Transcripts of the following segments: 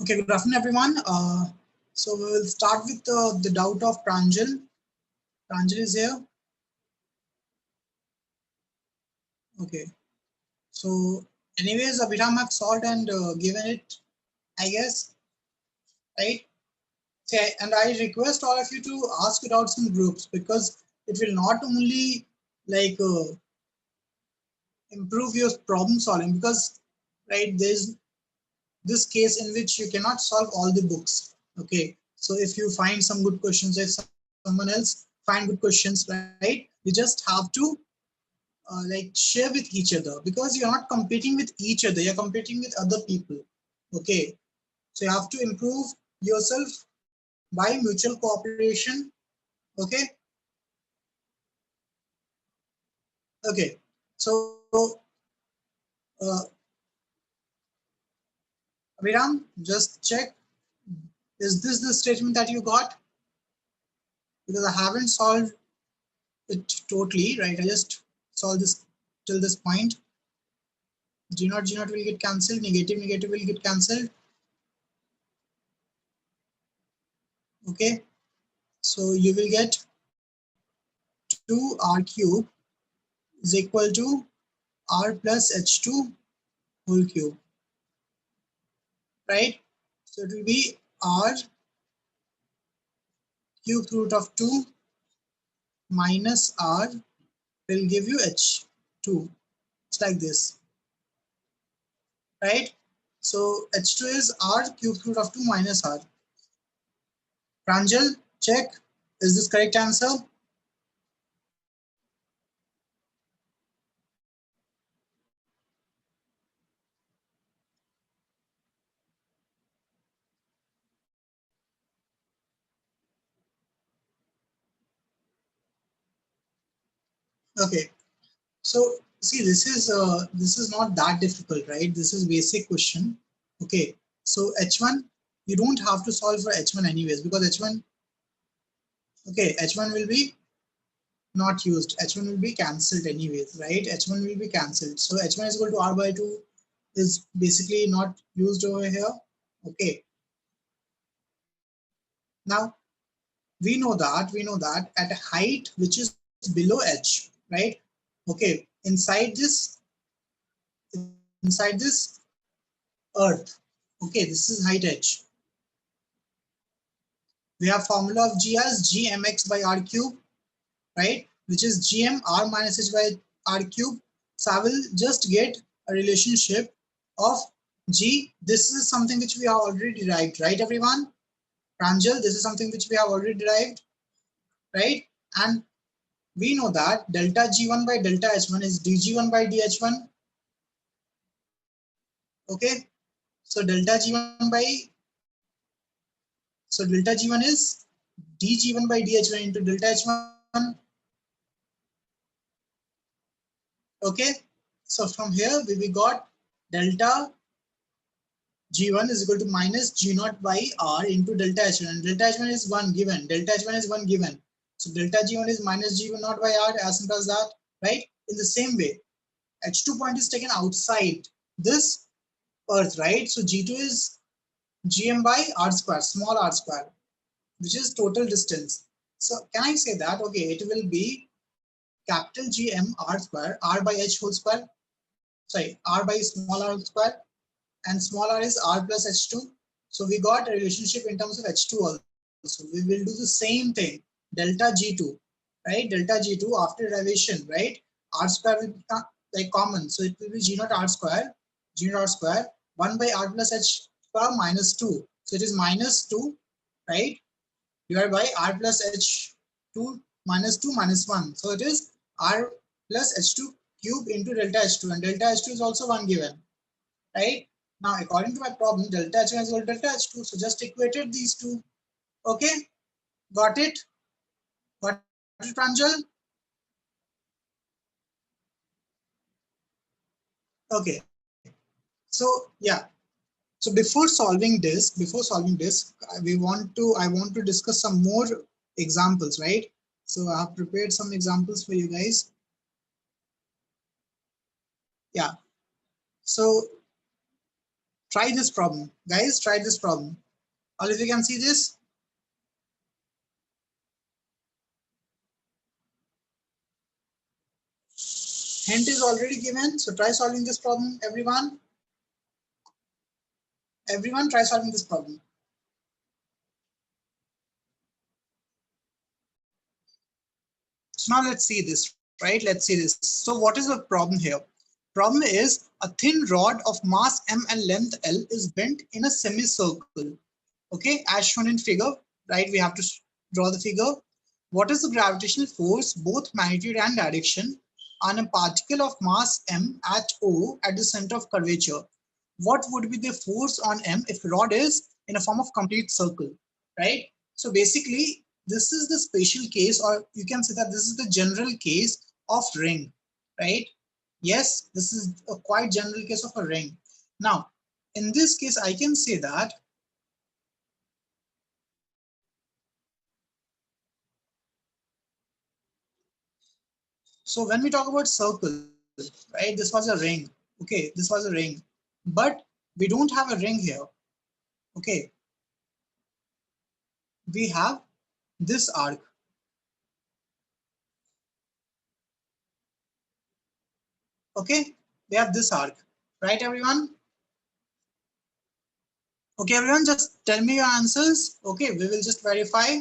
Okay, good afternoon, everyone. So we will start with the doubt of Pranjal. Pranjal is here. Okay. So, anyways, Abhiram have solved and given it, I guess, right? Okay, and I request all of you to ask it out some groups because it will not only like improve your problem solving because, right, there's this case in which you cannot solve all the books. Okay, so if you find some good questions, if someone else find good questions, right, you just have to like share with each other because you're not competing with each other, you're competing with other people. Okay, so you have to improve yourself by mutual cooperation. Okay, okay, so uh, Viram, just check, is this the statement that you got? Because I haven't solved it totally, right? I just solved this till this point. G0 will get cancelled, negative will get cancelled. Okay, so you will get 2r cube is equal to r plus h2 whole cube, right? So it will be r cube root of 2 minus r will give you h2. It's like this, right? So h2 is r cube root of 2 minus r. Pranjal, check, is this correct answer? Okay, so see, this is not that difficult, right? This is basic question. Okay, so h1 you don't have to solve for h1 anyways because h1, okay, h1 will be not used, h1 will be cancelled anyways, right? H1 will be cancelled, so h1 is equal to r by 2 is basically not used over here. Okay, now we know that at a height which is below h, right? Okay, inside this earth, okay, this is height h, we have formula of g as gmx by r cube, right, which is gm r minus h by r cube. So I will just get a relationship of g. This is something which we have already derived, right, everyone? Pranjal, this is something which we have already derived, right? And we know that delta g1 by delta h1 is dg1 by dh1. Okay, so delta g1 is dg1 by dh1 into delta h1. Okay, so from here we got delta g1 is equal to minus g0 by r into delta h1, and delta h1 is 1 given, delta h1 is 1 given, so delta g1 is minus g0 by r, as simple as that, right? In the same way, h2 point is taken outside this earth, right? So g2 is gm by r square, small r square, which is total distance. So can I say that, okay, it will be capital gm r square, r by h whole square, sorry, r by small r whole square, and small r is r plus h2. So we got a relationship in terms of h2 also. We will do the same thing, delta g2, right? Delta g2 after derivation, right? R square will become like common, so it will be g0 r square, g0 r square 1 by r plus h square minus 2. So it is minus 2, right, divided by r plus h2 minus 2 minus 1. So it is r plus h2 cube into delta h2, and delta h2 is also 1 given, right? Now, according to my problem, delta h1 is equal to delta h2, so just equated these two. Okay, got it? Got it, Pranjal? Okay, so yeah. So I want to discuss some more examples, right? So I have prepared some examples for you guys. Yeah. So Try this problem, guys. Try this problem. All if you can see this. Hint is already given, so try solving this problem, everyone. Everyone, try solving this problem. So now let's see this, right? Let's see this. So what is the problem here? Problem is a thin rod of mass m and length L is bent in a semicircle. Okay, as shown in figure, right? We have to draw the figure. What is the gravitational force, both magnitude and direction, on a particle of mass m at O at the center of curvature? What would be the force on m if rod is in a form of complete circle, right? So basically, this is the special case, or you can say that this is the general case of ring, right? Yes, this is a quite general case of a ring. Now, in this case, I can say that so when we talk about circle, right, this was a ring. Okay, this was a ring, but we don't have a ring here. Okay, we have this arc. Okay, we have this arc, right, everyone? Okay, everyone, just tell me your answers. Okay, we will just verify.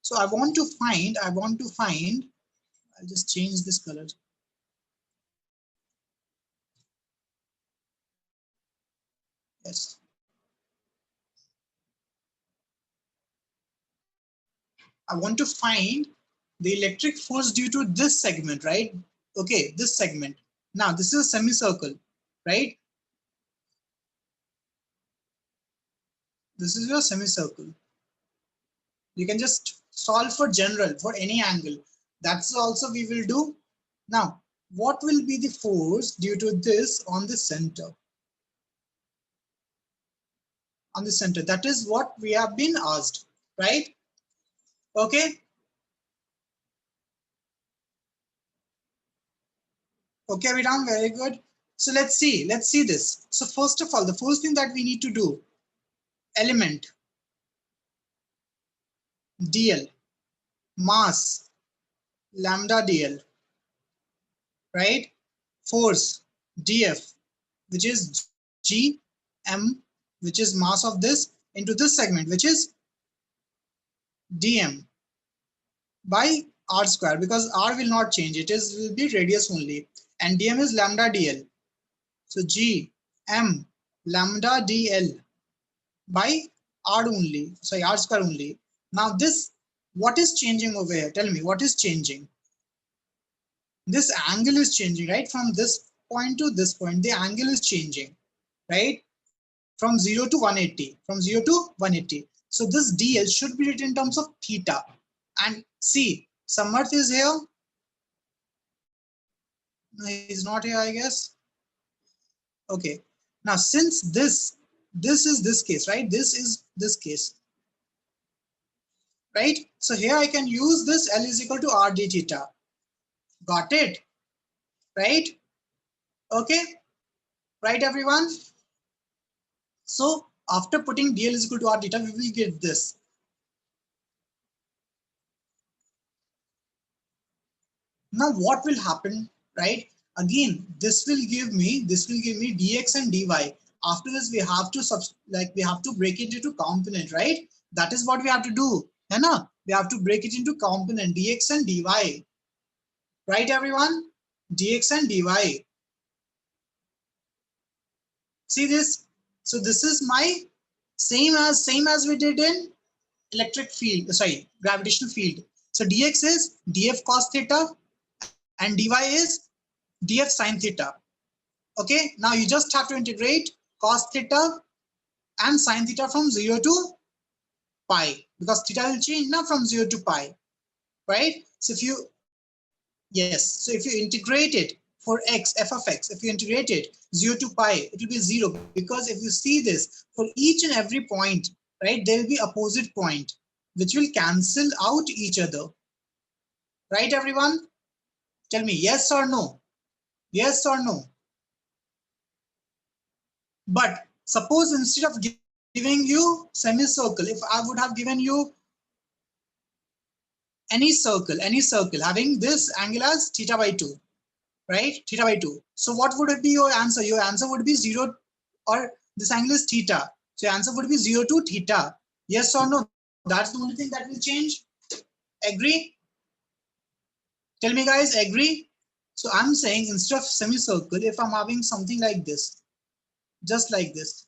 So I want to find, I'll just change this color. Yes. I want to find the electric force due to this segment, right? Okay, this segment. Now, this is a semicircle, right? This is your semicircle. You can just solve for general, for any angle. That's also we will do. Now, what will be the force due to this on the center? On the center. That is what we have been asked, right? Okay. Okay, Vidam, very good. So let's see this. So first of all, the first thing that we need to do, element, dl, mass, lambda dl, right? Force, df, which is g, m, which is mass of this, into this segment, which is dm by r square, because r will not change. It is will be radius only. And dm is lambda dl. So g, m, lambda dl by r only, sorry, r square only. Now this, what is changing over here? Tell me, what is changing? This angle is changing, right? From this point to this point, the angle is changing, right? From 0 to 180, from 0 to 180. So this dl should be written in terms of theta. And see, Samarth is here. He's not here, I guess. Okay. Now, since this is this case, right? This is this case, right? So here I can use this L is equal to R d theta. Got it? Right? Okay. Right, everyone? So after putting dl is equal to R theta, we will get this. Now what will happen, right? Again, this will give me dx and dy. After this, we have to break it into component, right? That is what we have to do. है ना? We have to break it into component, dx and dy. Right, everyone? Dx and dy. See this? So this is my same as we did in electric field, sorry, gravitational field. So dx is df cos theta and dy is df sin theta. Okay, now you just have to integrate cos theta and sin theta from 0 to pi, because theta will change now from 0 to pi, right? So if you, yes, so if you integrate it for x, f of x, if you integrate it 0 to pi, it will be 0, because if you see this, for each and every point, right, there will be opposite point, which will cancel out each other. Right, everyone? Tell me yes or no. Yes or no. But Suppose instead of giving you semicircle, if I would have given you any circle having this angle as theta by 2, right? Theta by 2. So what would it be your answer? Your answer would be 0, or this angle is theta. So your answer would be 0 to theta. Yes or no? That's the only thing that will change. Agree? Tell me guys, agree? So I'm saying instead of semicircle, if I'm having something like this, just like this,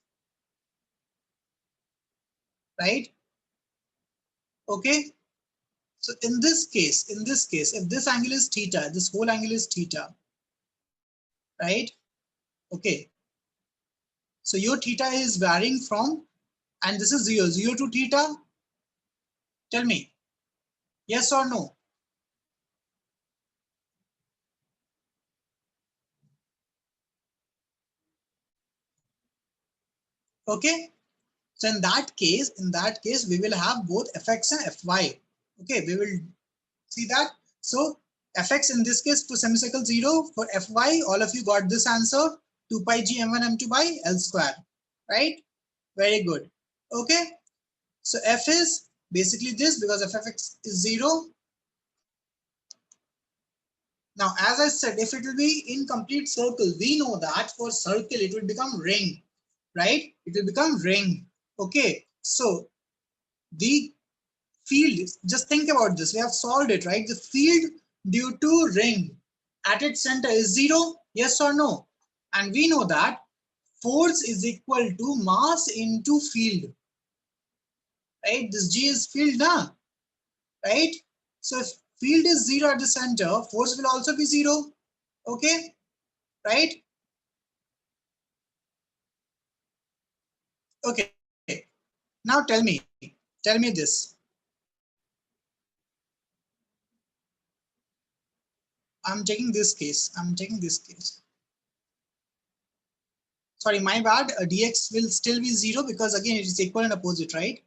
right? Okay. So in this case, if this angle is theta, this whole angle is theta, right? Okay. So your theta is varying from, and this is 0 to theta. Tell me, yes or no? Okay. So in that case, we will have both fx and fy. Okay, we will see that. So fx in this case for semicircle 0, for fy, all of you got this answer, 2 pi g m1 m2 by L square, right? Very good. Okay. So f is basically this, because fx is 0. Now, as I said, if it will be in complete circle, we know that for circle, it will become ring, right? It will become ring. Okay. So the field, just think about this. We have solved it, right? The field due to ring at its center is 0. Yes or no? And we know that force is equal to mass into field, right? This G is field now, right? So if field is 0 at the center, force will also be 0. Okay, right? Okay. Now tell me this. I'm taking this case. Sorry, my bad. Dx will still be 0 because again it is equal and opposite, right?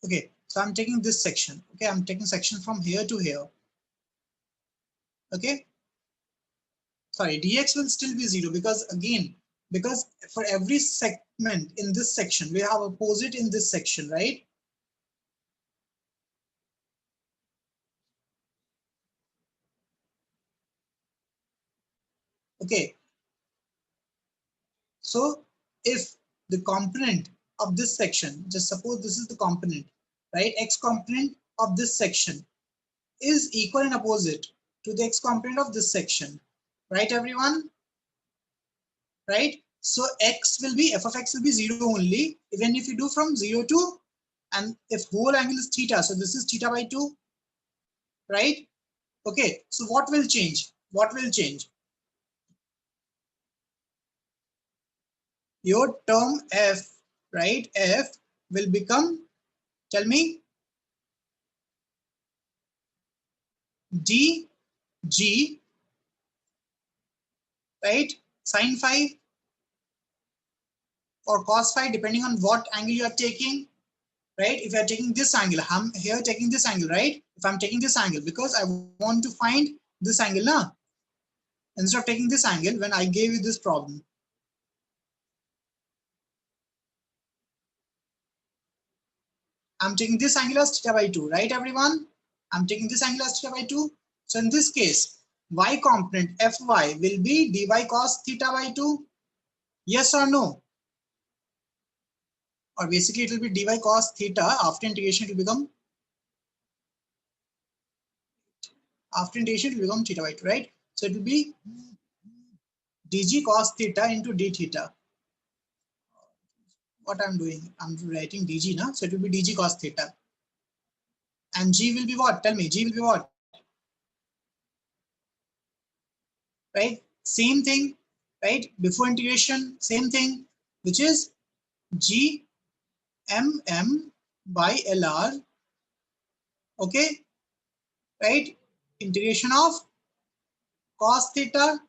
Okay, so I'm taking this section. Okay, I'm taking section from here to here. Okay, sorry, dx will still be 0 because again, because for every segment in this section, we have opposite in this section, right? Okay, so if the component of this section, just suppose this is the component, right? X component of this section is equal and opposite to the x component of this section, right everyone? Right? So x will be, f of x will be 0 only, even if you do from 0 to, and if whole angle is theta, so this is theta by 2, right? Okay, so what will change? What will change? Your term f, right? F will become, tell me, d g, right? Sine phi or cos phi, depending on what angle you are taking, right? If you are taking this angle, I'm here taking this angle, right? If I'm taking this angle because I want to find this angle now, instead of taking this angle when I gave you this problem, I'm taking this angle as theta by 2, right everyone? I'm taking this angle as theta by 2. So in this case, y component fy will be dy cos theta by 2. Yes or no? Or basically it will be dy cos theta. After integration it will become, theta by 2, right? So it will be dg cos theta into d theta. What I'm doing, I'm writing dg now, so it will be dg cos theta. And g will be what? Tell me, g will be what? Right? Same thing, right? Before integration, same thing, which is g mm by lr. Okay, right? Integration of cos theta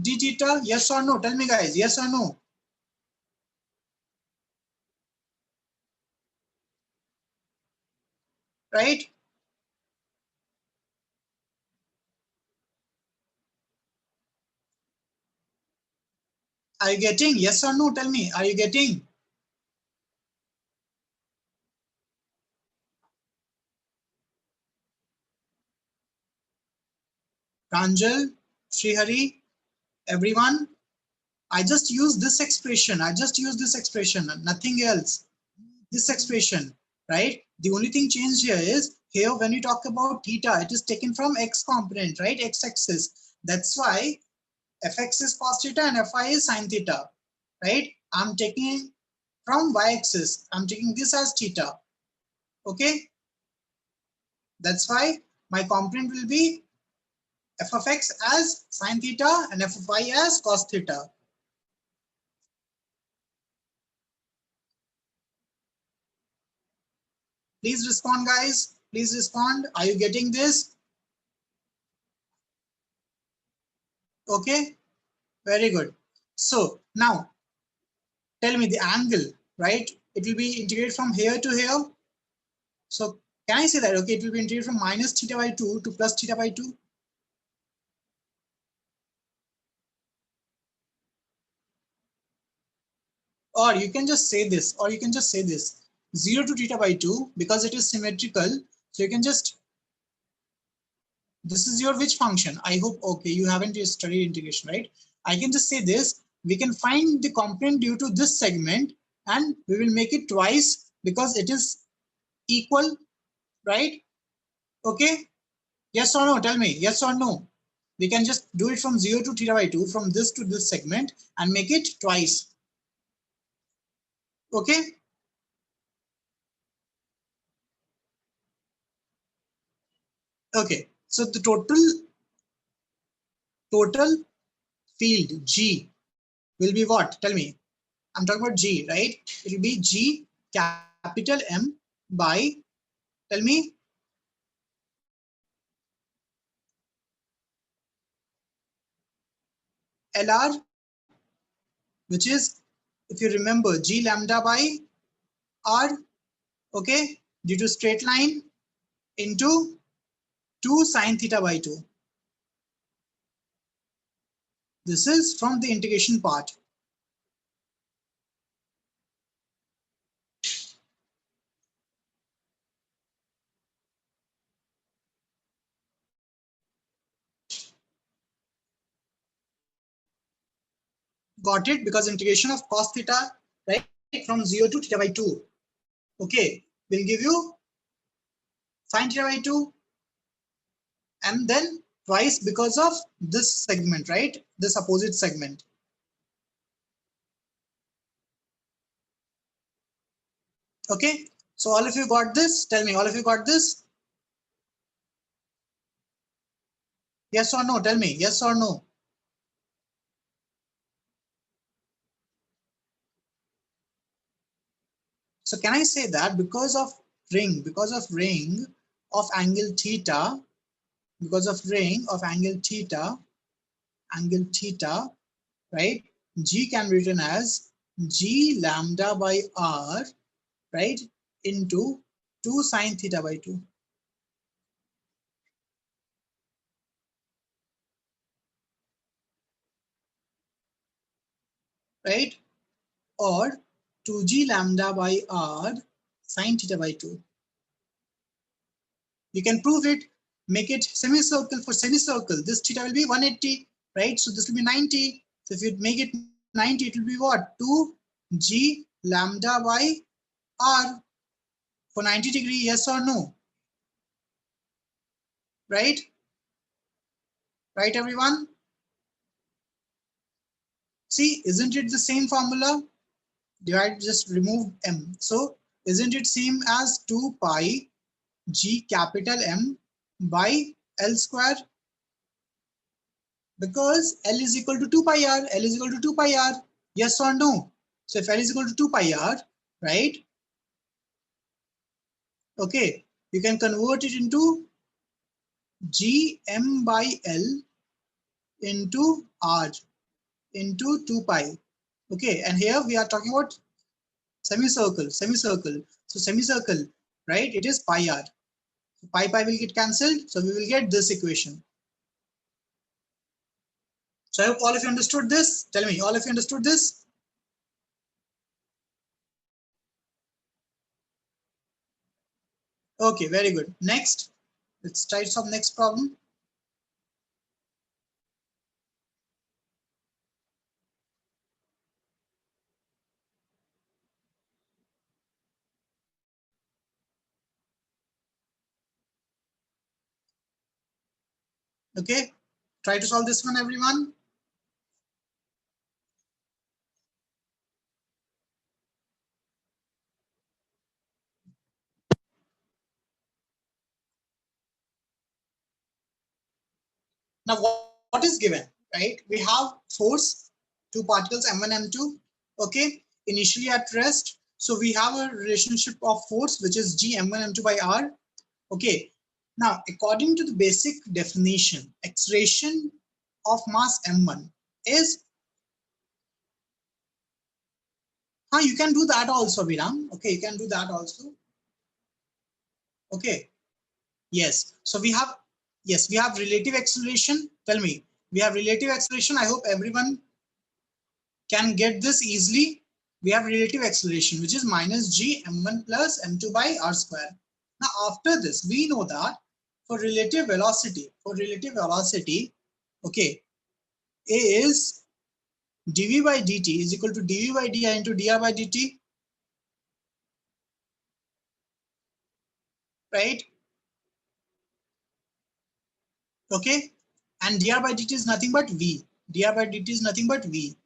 d theta, yes or no? Tell me guys, yes or no? Right? Are you getting? Yes or no? Tell me, are you getting? Pranjal, Srihari, everyone? I just use this expression. I just use this expression, nothing else. This expression, right? The only thing changed here is here when you talk about theta, it is taken from x component, right? X axis. That's why fx is cos theta and fi is sin theta, right? I'm taking from y axis. I'm taking this as theta. Okay. That's why my component will be f of x as sin theta and f of y as cos theta. Please respond, guys. Please respond. Are you getting this? Okay, very good. So now tell me the angle, right? It will be integrated from here to here. So can I say that? Okay, it will be integrated from minus theta by 2 to plus theta by 2. Or you can just say this, 0 to theta by 2 because it is symmetrical. So you can just, this is your which function? I hope, okay, you haven't studied integration, right? I can just say this, we can find the component due to this segment and we will make it twice because it is equal, right? Okay, yes or no? Tell me, yes or no? We can just do it from 0 to theta by 2 from this to this segment and make it twice. Okay, okay. So the total field G will be what? Tell me. I'm talking about G, right? It will be G capital M by, tell me, LR, which is, if you remember, G lambda by R, okay, due to straight line into 2 sine theta by 2. This is from the integration part. Got it? Because integration of cos theta, right, from 0 to theta by 2, okay, will give you sine theta by 2 and then twice because of this segment, right? This opposite segment. Okay, so all of you got this? Tell me, all of you got this? Yes or no? Tell me, yes or no? So can I say that because of ring of angle theta, because of ring of angle theta, right? G can be written as G lambda by R, right, into 2 sine theta by 2. Right? Or 2G lambda by R sine theta by 2. You can prove it, make it semicircle. For semicircle, this theta will be 180, right? So this will be 90. So if you make it 90, it will be what? 2G lambda by R for 90 degree, yes or no? Right? Right, everyone? See, isn't it the same formula? Divide, just remove M. So isn't it same as 2 pi G capital M by L square? Because L is equal to 2 pi R, L is equal to 2 pi R, yes or no? So if L is equal to 2 pi R, right? Okay, you can convert it into Gm by L into R into 2 pi. Okay, and here we are talking about semicircle. So semicircle, right? It is pi r. So pi will get cancelled. So we will get this equation. So I hope all of you understood this. Tell me, all of you understood this? Okay, very good. Next, let's try some next problem. Okay, try to solve this one, everyone. Now, what is given, right? We have force, two particles, M1, M2, okay, initially at rest. So we have a relationship of force, which is G M1, M2 by R, okay. Now, according to the basic definition, acceleration of mass M1 is, you can do that also, Viram. Okay, you can do that also. Okay, yes. So we have, yes, we have relative acceleration. Tell me, we have relative acceleration. I hope everyone can get this easily. We have relative acceleration, which is minus g m1 plus m2 by r square. Now, after this, we know that for relative velocity, okay, A is dv by dt is equal to dv by di into dr by dt, right? Okay, and dr by dt is nothing but v. Dr by dt is nothing but v.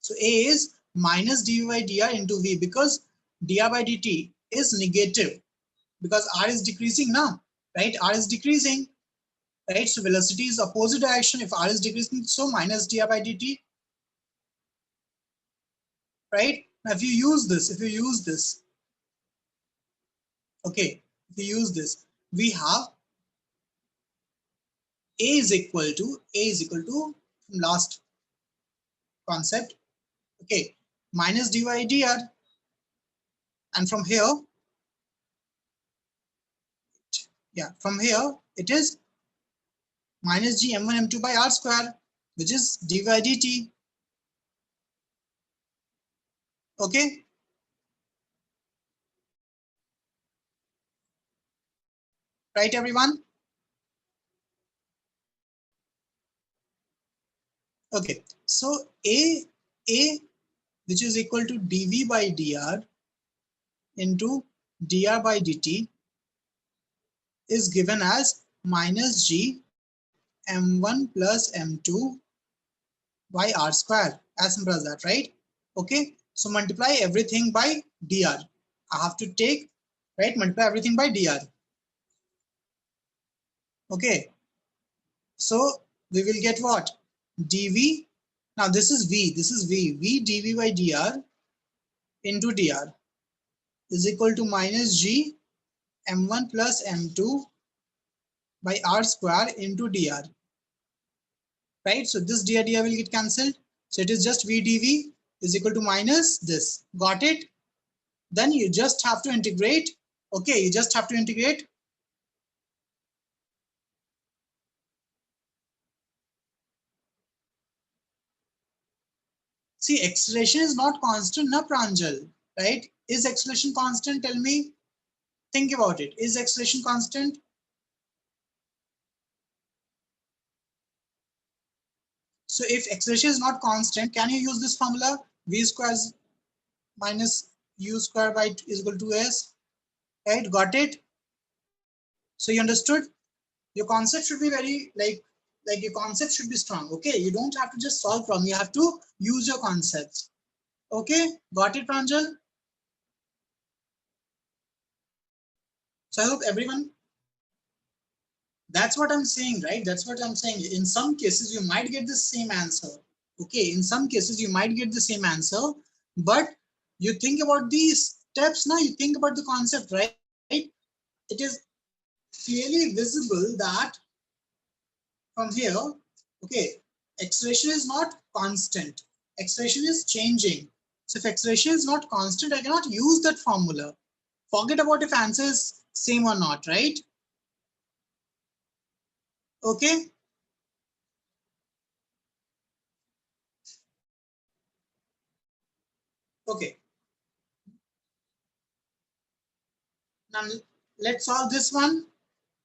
So A is minus dv by dr into v, because dr by dt is negative, because r is decreasing now, right? R is decreasing, right? So velocity is opposite direction. If r is decreasing, so minus dr by dt, right? Now if you use this, okay, if you use this, we have A is equal to from last concept, okay, minus dy dr, and from here, yeah, from here it is minus g m1 m2 by r square, which is dy dt, okay. Right, everyone? Okay, so A which is equal to dv by dr into dr by dt is given as minus g m1 plus m2 by r square, as simple as that, right? Okay, so multiply everything by dr. I have to take, right, multiply everything by dr. Okay, so we will get what? Dv, now this is v dv by dr into dr is equal to minus g m1 plus m2 by r square into dr, right? So this dr will get cancelled. So it is just v dv is equal to minus this. Got it? Then you just have to integrate. Okay, you just have to integrate. See, acceleration is not constant, na Pranjal, right? Is acceleration constant? Tell me. Think about it. Is acceleration constant? So if acceleration is not constant, can you use this formula? V square minus u square by is equal to s, right? Got it? So you understood? Your concept should be very like your concept should be strong. Okay, you don't have to just solve problem, you have to use your concepts. Okay, got it, Pranjal? So I hope everyone, that's what I'm saying, right? That's what I'm saying. In some cases you might get the same answer. Okay, in some cases you might get the same answer, but you think about these steps now, you think about the concept, right? It is clearly visible that from here, okay, acceleration is not constant. Acceleration is changing. So if acceleration is not constant, I cannot use that formula. Forget about if answer is same or not, right? Okay. Okay. Now let's solve this one.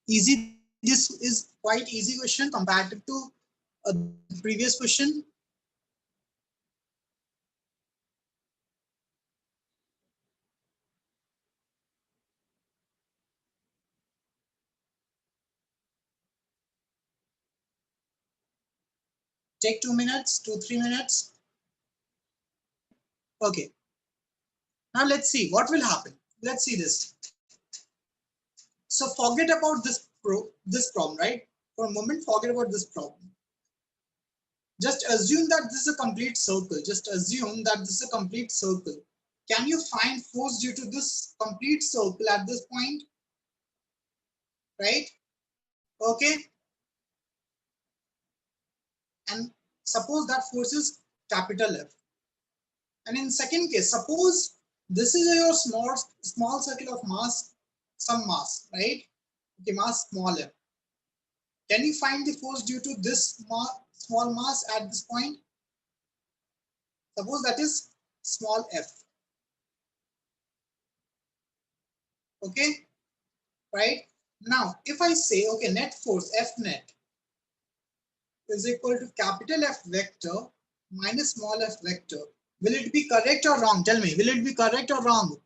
Easy. This is quite easy question compared to the previous question. Take 2 minutes, 2-3 minutes. Okay. Now let's see what will happen. Let's see this. So forget about this problem, right? For a moment, forget about this problem. Just assume that this is a complete circle. Just assume that this is a complete circle. Can you find force due to this complete circle at this point? Right? Okay. And suppose that force is capital F. And in second case, suppose this is your small circle of mass, some mass, right? Okay, mass small f. Can you find the force due to this small mass at this point? Suppose that is small f. Okay, right? Now, if I say, okay, net force F net is equal to capital F vector minus small f vector, will it be correct or wrong? Tell me, will it be correct or wrong?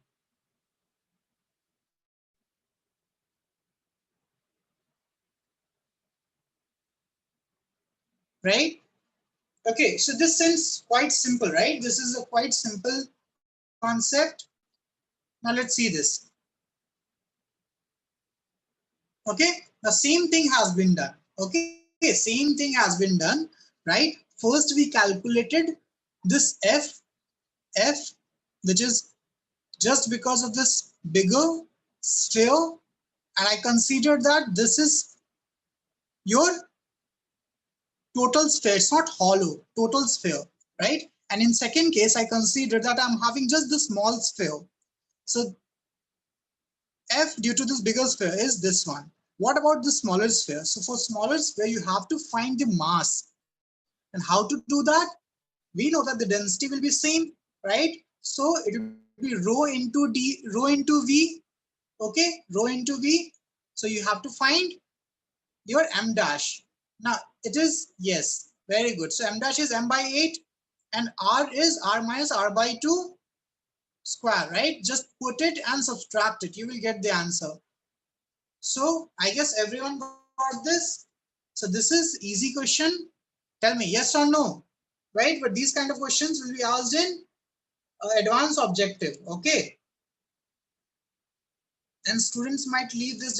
Right? Okay, so this seems quite simple, right? This is a quite simple concept. Now let's see this. Okay, the same thing has been done. Okay, same thing has been done, right? First we calculated this f, which is just because of this bigger sphere, and I considered that this is your total sphere. It's not hollow, total sphere, right? And in second case, I considered that I'm having just the small sphere. So F due to this bigger sphere is this one. What about the smaller sphere? So for smaller sphere, you have to find the mass. And how to do that? We know that the density will be same, right? So it will be rho into d, rho into v, okay? Rho into v. So you have to find your m dash. Now it is, yes, very good. So m dash is m by 8 and r is r minus r by 2 square, right? Just put it and subtract it. You will get the answer. So I guess everyone got this. So this is easy question. Tell me yes or no, right? But these kind of questions will be asked in advanced objective, okay? And students might leave this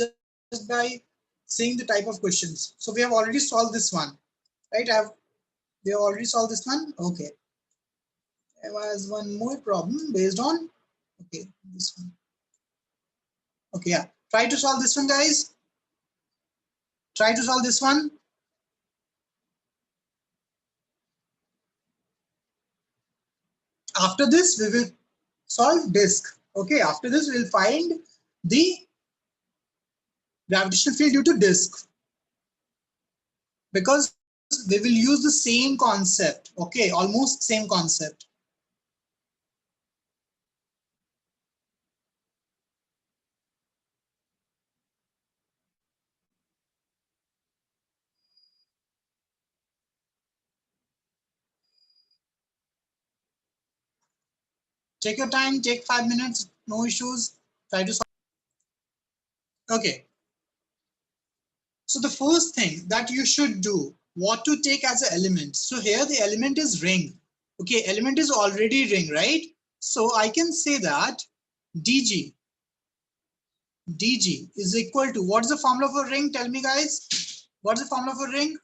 just by saying the type of questions. So we have already solved this one, right? We have already solved this one. Okay. There was one more problem based on, okay, this one. Okay, yeah. Try to solve this one, guys. Try to solve this one. After this, we will solve disk. Okay, after this, we will find the gravitational field due to disk, because we will use the same concept. Okay, almost same concept. Take your time, take 5 minutes, no issues. Try to solve. Okay. So the first thing that you should do, what to take as an element. So here the element is ring. Okay, element is already ring, right? So I can say that dg is equal to, what's the formula for ring? Tell me, guys. What's the formula for ring?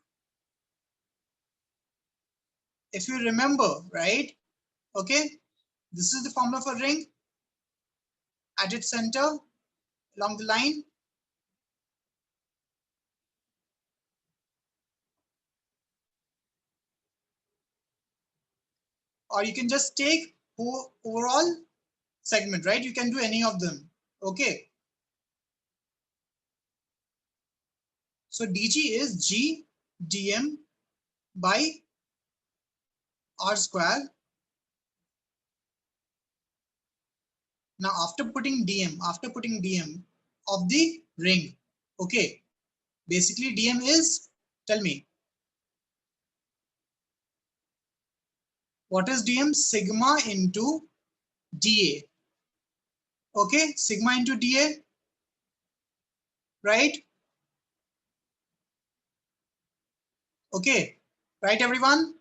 If you remember, right? Okay, this is the formula for ring. At its center, along the line. or you can just take overall segment, right? You can do any of them. Okay. So dg is g dm by r square. Now after putting dm of the ring, okay, basically dm is, tell me, what is dm? Sigma into dA. Okay, sigma into dA, right? Okay, right everyone?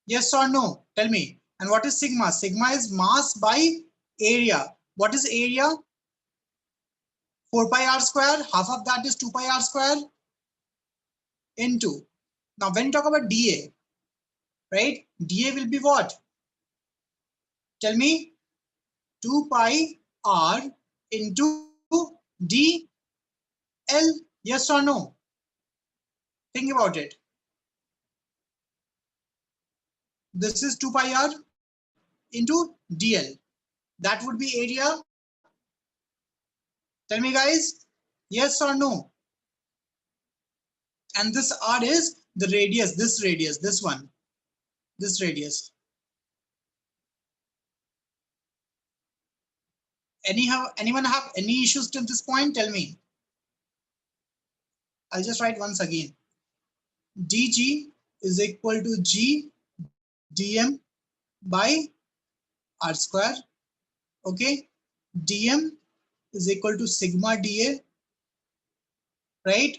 Yes or no? Tell me. And what is sigma? Sigma is mass by area. What is area? 4 pi r square. Half of that is 2 pi r square into. Now when you talk about dA, right? dA will be what? Tell me. 2 pi r into dl. Yes or no? Think about it. This is 2 pi r into dl. That would be area. Tell me guys, yes or no? And this r is the radius, this one, this radius. Anyone have any issues till this point? Tell me. I'll just write once again. dg is equal to g dm by r square. Okay, dm is equal to sigma dA, right?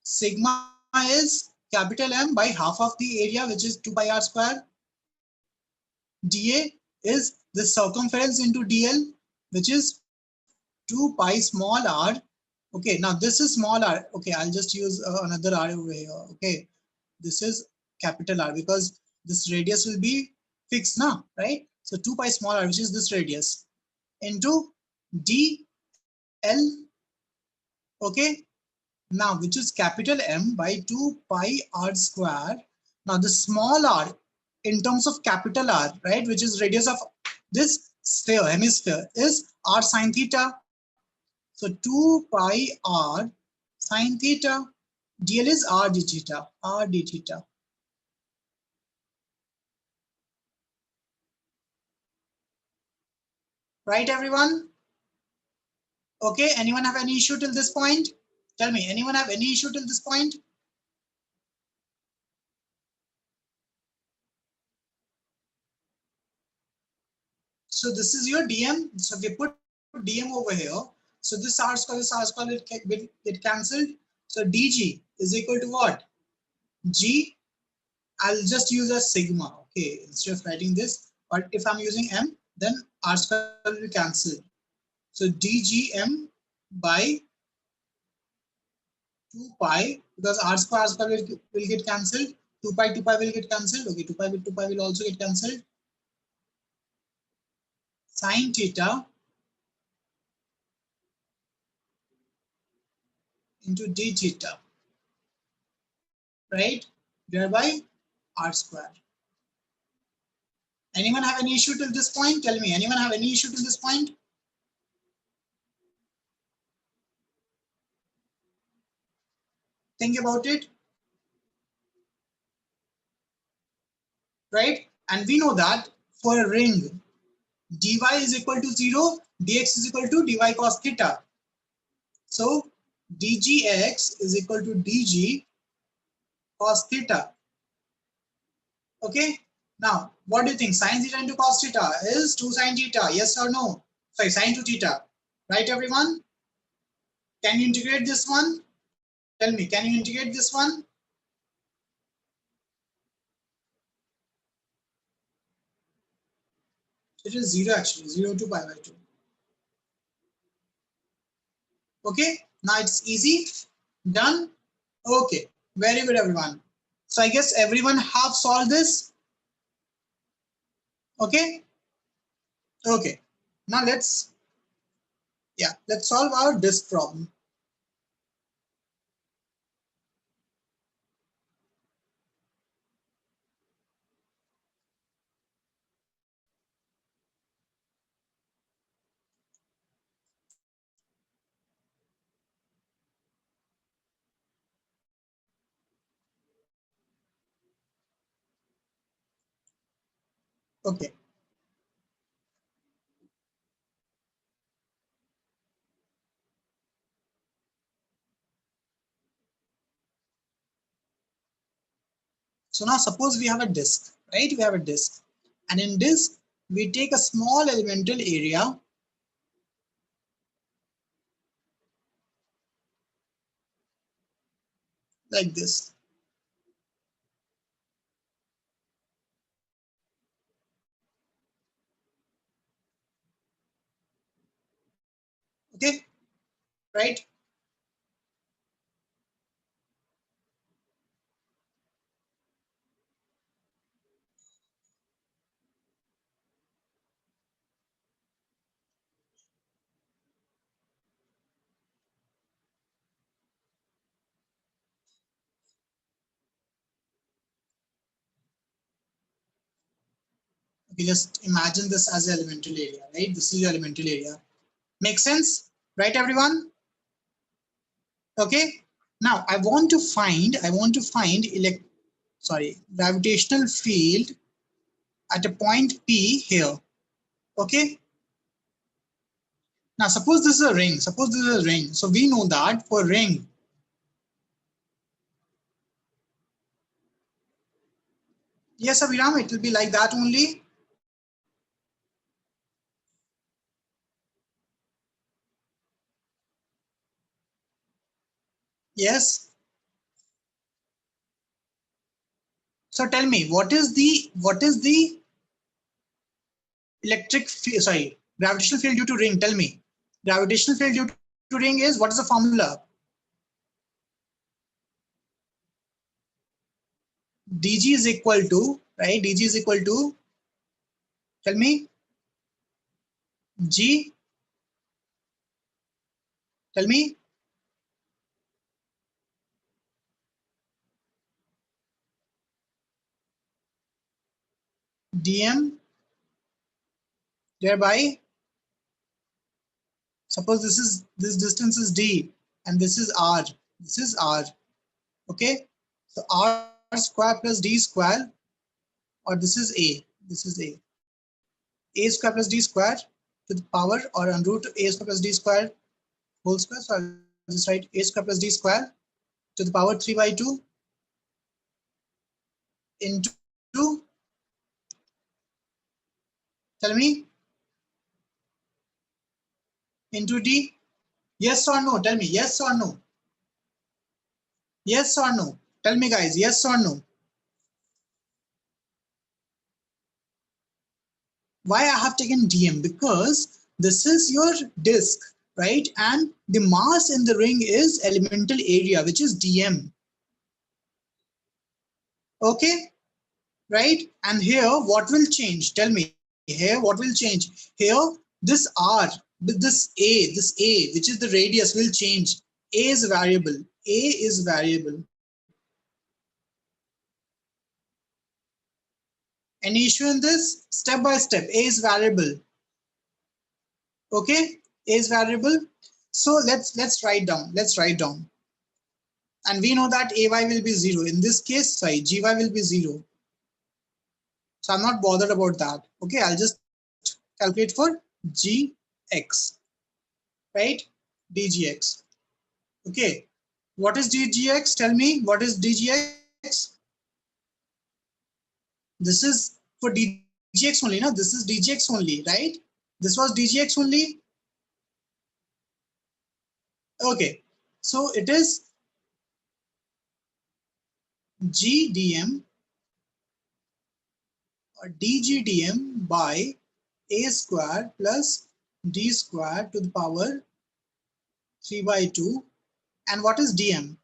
Sigma is capital M by half of the area, which is 2 pi r square. dA is the circumference into dl, which is 2 pi small r. Okay, now this is small r. Okay, I'll just use another r over here. Okay, this is capital R because this radius will be fixed now, right? So 2 pi small r, which is this radius, into dl. Okay, now which is capital M by 2 pi r square. Now the small r in terms of capital R, right, which is radius of this sphere, hemisphere, is r sine theta. So 2 pi r sine theta. dl is r d theta, r d theta. Right, everyone? Okay, anyone have any issue till this point? Tell me, anyone have any issue till this point? So this is your dm. So we put dm over here. So this r square, it cancelled. So dg is equal to what? G, I'll just use a sigma, okay, instead of writing this. But if I'm using m, then r square will be cancelled. So dgm by 2 pi, because r square will get cancelled. 2 pi will get cancelled. Okay, 2 pi with 2 pi will also get cancelled. Sine theta into d theta, right? Divided by r square. Anyone have any issue till this point? Tell me, anyone have any issue till this point? Think about it, right? And we know that for a ring, dy is equal to 0, dx is equal to dy cos theta. So dgx is equal to dg cos theta. Okay. Now, what do you think? Sine theta into cos theta is 2 sine theta. Yes or no? Sorry, sine 2 theta. Right, everyone? Can you integrate this one? Tell me, can you integrate this one? It is 0 actually, 0 to pi by 2. Okay, now it's easy. Done? Okay, very good, everyone. So I guess everyone have solved this. Okay? Okay. Now let's solve our disk problem. Okay. So now suppose we have a disk, right? We have a disk, and in disk we take a small elemental area like this. Okay, right? Okay, just imagine this as an elemental area, right? This is your elemental area. Make sense, right, everyone? Okay. Now I want to find gravitational field at a point P here. Okay. Now suppose this is a ring. Suppose this is a ring. So we know that for ring, yes, Abhiram, it will be like that only. Yes. So tell me, what is the electric field, sorry, gravitational field due to ring? Tell me. Gravitational field due to ring is, what is the formula? dg is equal to, right? dg is equal to, tell me, g, tell me, dm, thereby, suppose this distance is d and this is r. This is r. Okay. So r square plus d square, or this is a. This is a square plus d square to the power, or on root a square plus d square whole square. So I'll just write a square plus d square to the power 3 by 2 into, tell me, into d. Yes or no? Tell me, yes or no? Yes or no? Tell me, guys, yes or no? Why I have taken dm? Because this is your disk, right? And the mass in the ring is elemental area, which is dm. Okay, right? And here, what will change? Tell me, here, what will change? Here, this r, this a, which is the radius, will change. A is variable. A is variable. Any issue in this? Step by step, A is variable. Okay, A is variable. So let's write down. Let's write down. And we know that ay will be 0. In this case, sorry, gy will be 0. So I'm not bothered about that. Okay, I'll just calculate for gx, right? dgx. Okay, what is dgx? Tell me, what is dgx? This is for dgx only, no? This is dgx only, right? This was dgx only. Okay, so it is gdm or dgdm by a square plus d square to the power 3 by 2. And what is dm?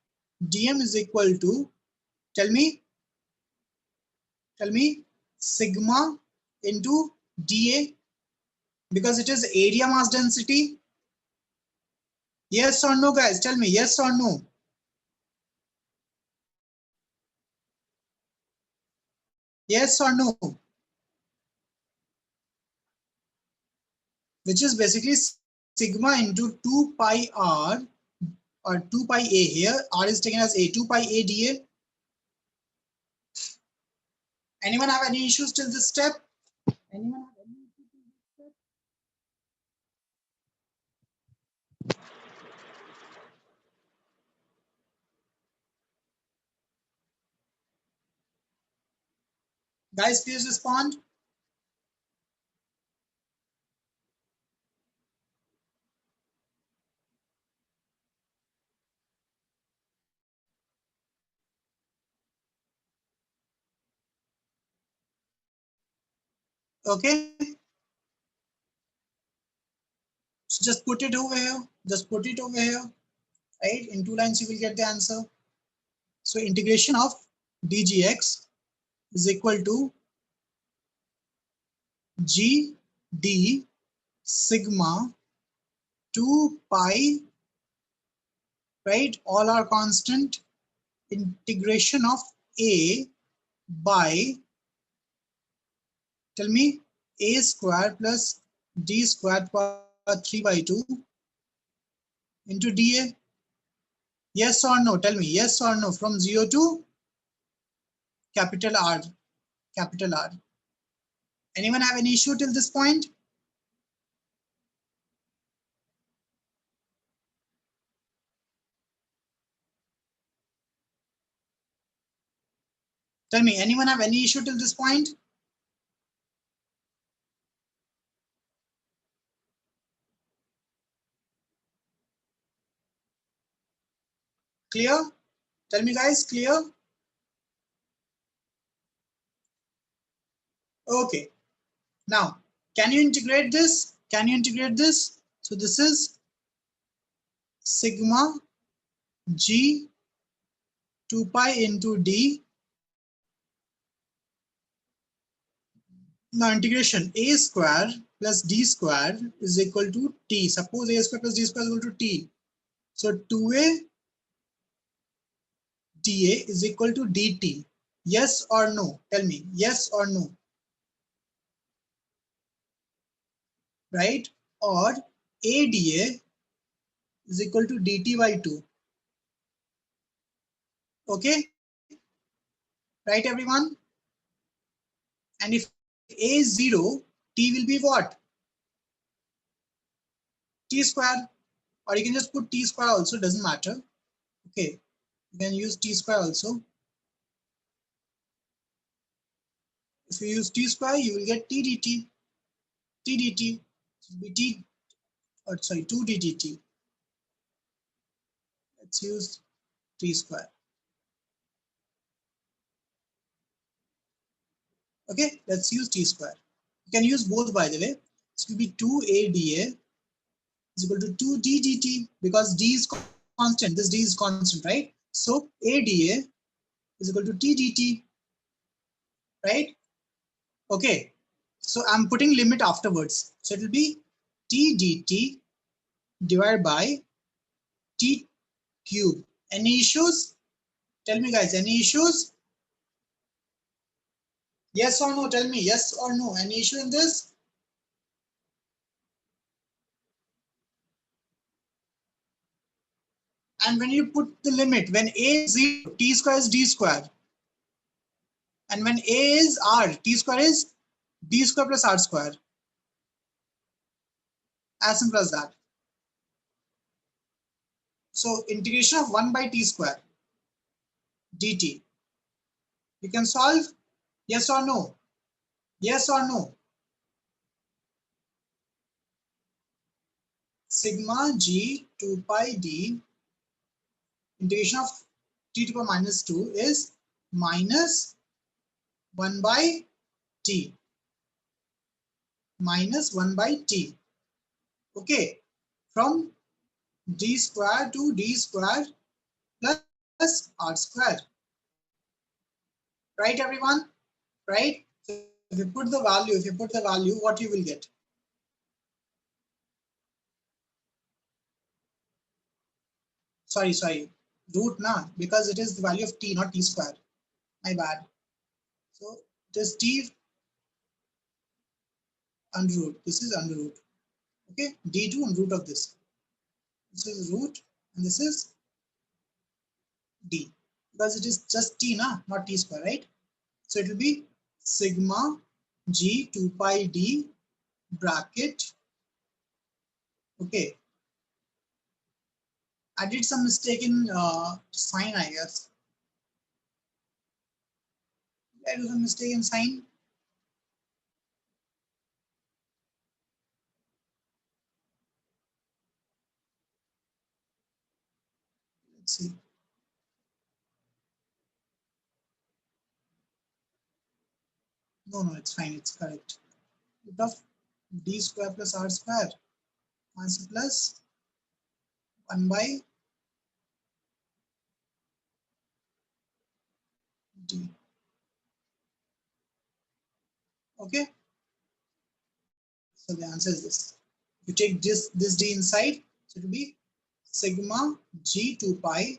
dm is equal to, tell me, sigma into dA, because it is area mass density. Yes or no, guys? Tell me, yes or no? Yes or no? Which is basically sigma into 2 pi r, or 2 pi a. Here r is taken as a, 2 pi a dA. Anyone have any issues till this step? Anyone have any issue to this step? Guys, please respond. Okay, so just put it over here. Just put it over here, right? In 2 lines, you will get the answer. So integration of dgx is equal to g d sigma 2 pi, right? All are constant. Integration of a by, tell me, a square plus d square power 3 by 2 into dA. Yes or no? Tell me yes or no from 0 to capital R. Capital R. Anyone have any issue till this point? Tell me, anyone have any issue till this point? Clear? Tell me guys, clear? Okay. Now, can you integrate this? Can you integrate this? So this is sigma g 2 pi into d. Now integration a square plus d square is equal to t. Suppose a square plus d square is equal to t. So 2a dA is equal to dt. Yes or no? Tell me yes or no, right? Or ADA is equal to dt by 2. Okay, right everyone? And if A is 0, T will be what? T square. Or you can just put T square also, doesn't matter. Okay, you can use T square also. If you use T square, you will get T dt. T dt will be T, or sorry, 2 d dt. Let's use T square. Okay, let's use T square. You can use both, by the way. It will be 2ADA is equal to 2D dt, because D is constant. This D is constant, right? So ADA is equal to T dt, right? Okay. So I'm putting limit afterwards. So it will be T dt divided by T cube. Any issues? Tell me guys, any issues? Yes or no? Tell me yes or no. Any issue in this? And when you put the limit, when A is 0, T square is D square. And when A is R, T square is D square plus R square. As simple as that. So integration of 1 by T square dt. You can solve yes or no? Yes or no? Sigma g 2 pi d integration of t to the power minus 2 is minus 1 by t. Minus 1 by t. Okay. From d square to d square plus r square. Right, everyone? Right? So if you put the value, what you will get? Sorry, root na, because it is the value of t, not t square. My bad. So this t under root. This is under root. Okay, d2 under root of this. This is root and this is d, because it is just t na, not t square, right? So it will be sigma G 2 pi D bracket. Okay, I did some mistake in sign, I guess. I do some mistake in sign. Let's see. No, it's fine. It's correct. Root of D square plus R square answer plus 1 by D. Okay. So the answer is this. You take this D inside, so it will be sigma G 2 pi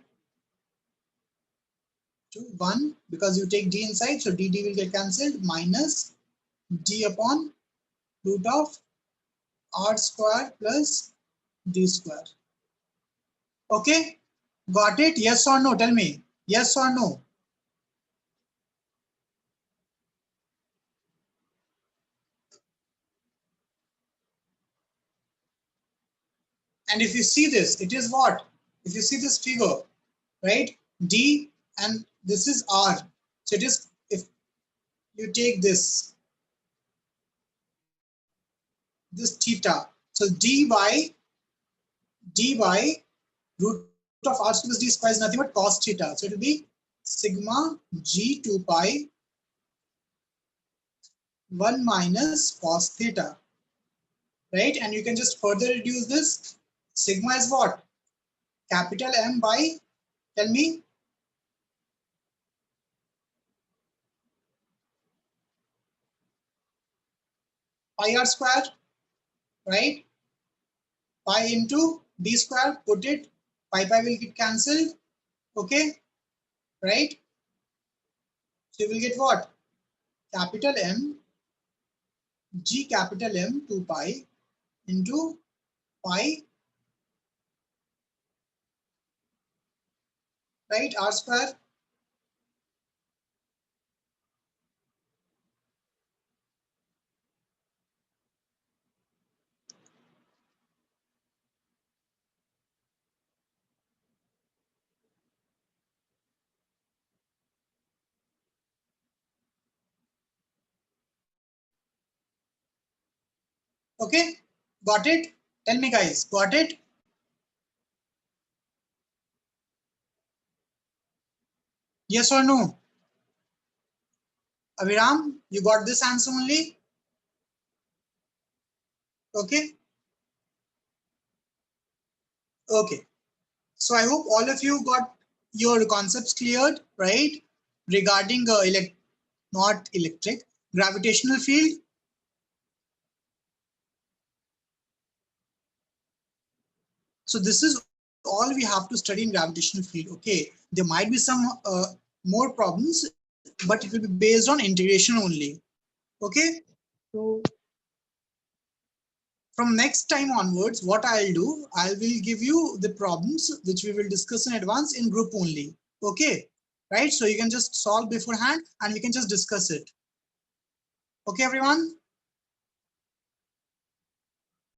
to 1 because you take D inside, so dd will get cancelled minus D upon root of R square plus D square. Okay, got it? Yes or no? Tell me. Yes or no? And if you see this, it is what? If you see this figure, right? D and this is R. So it is, if you take this theta, so d by root of R plus D square is nothing but cos theta. So it will be sigma G 2 pi 1 minus cos theta, right? And you can just further reduce this. Sigma is what? Capital M by, tell me, pi r square, right? Pi into d square, put it, pi will get cancelled, okay, right? So you will get what? Capital M, G capital M 2 pi into pi, right, r square. Okay, got it? Tell me guys, got it? Yes or no? Aviram, you got this answer only? Okay, okay. So I hope all of you got your concepts cleared, right? Regarding not electric, gravitational field. So this is all we have to study in gravitational field. Okay, there might be some more problems, but it will be based on integration only. Okay, so from next time onwards, what I'll do, I will give you the problems which we will discuss in advance in group only. Okay, right? So you can just solve beforehand and we can just discuss it. Okay, everyone.